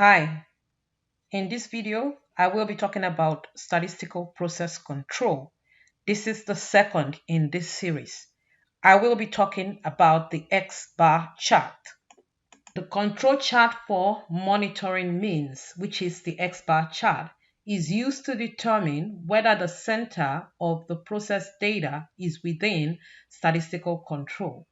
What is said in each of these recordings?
Hi, in this video, I will be talking about statistical process control. This is the second in this series. I will be talking about the X-bar chart. The control chart for monitoring means, which is the X-bar chart, is used to determine whether the center of the process data is within statistical control.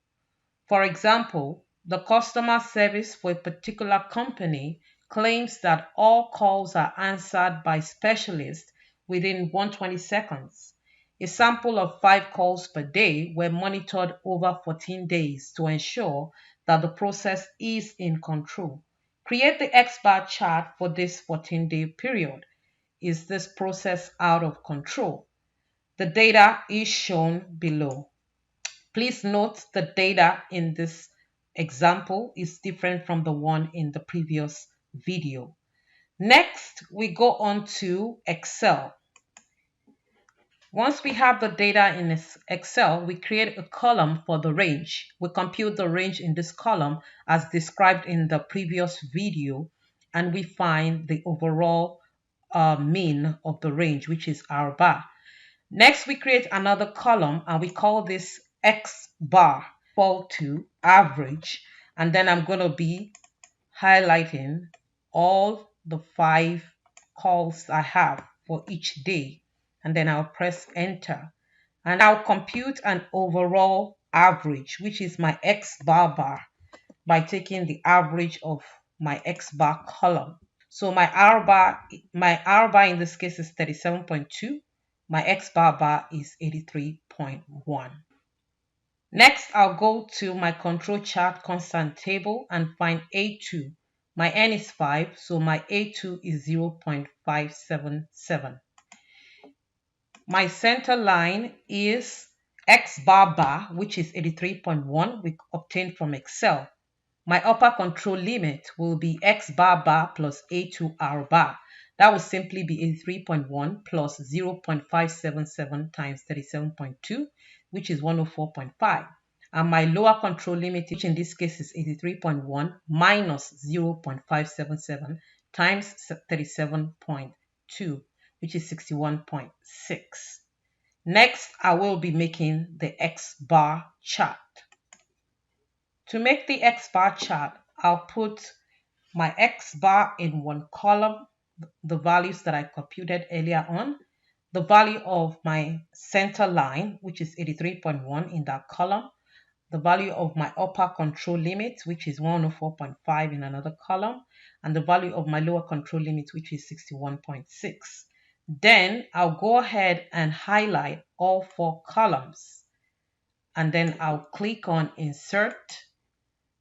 For example, the customer service for a particular company claims that all calls are answered by specialists within 120 seconds. A sample of 5 calls per day were monitored over 14 days to ensure that the process is in control. Create the X-bar chart for this 14-day period. Is this process out of control? The data is shown below. Please note the data in this example is different from the one in the previous video. Next, we go on to Excel. Once we have the data in Excel, we create a column for the range. We compute the range in this column as described in the previous video, and we find the overall mean of the range, which is R bar. Next, we create another column and we call this X bar equal to average. And then I'm going to be highlighting all the 5 calls I have for each day. And then I'll press enter. And I'll compute an overall average, which is my X bar by taking the average of my X bar column. So my R bar in this case is 37.2. My X bar is 83.1. Next, I'll go to my control chart constant table and find A2. My N is 5, so my A2 is 0.577. My center line is X bar, which is 83.1 we obtained from Excel. My upper control limit will be X bar plus A2R bar. That will simply be 83.1 plus 0.577 times 37.2, which is 104.5. And my lower control limit, which in this case is 83.1 minus 0.577 times 37.2, which is 61.6. Next, I will be making the X bar chart. To make the X bar chart, I'll put my X bar in one column, the values that I computed earlier on, the value of my center line, which is 83.1 in that column, the value of my upper control limit, which is 104.5 in another column, and the value of my lower control limit, which is 61.6. Then I'll go ahead and highlight all 4 columns, and then I'll click on Insert,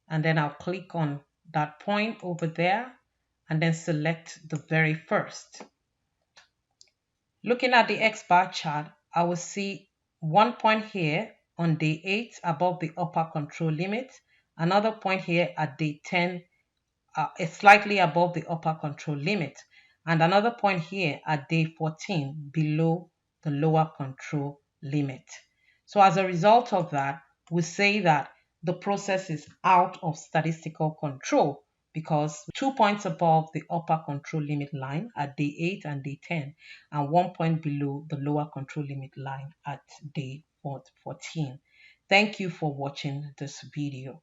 and then I'll click on that point over there and then select the very first. Looking at the X bar chart, I will see one point here on day 8 above the upper control limit, another point here at day 10 slightly above the upper control limit, and another point here at day 14 below the lower control limit. So as a result of that, we say that the process is out of statistical control because 2 points above the upper control limit line at day 8 and day 10, and 1 point below the lower control limit line at day 14. Thank you for watching this video.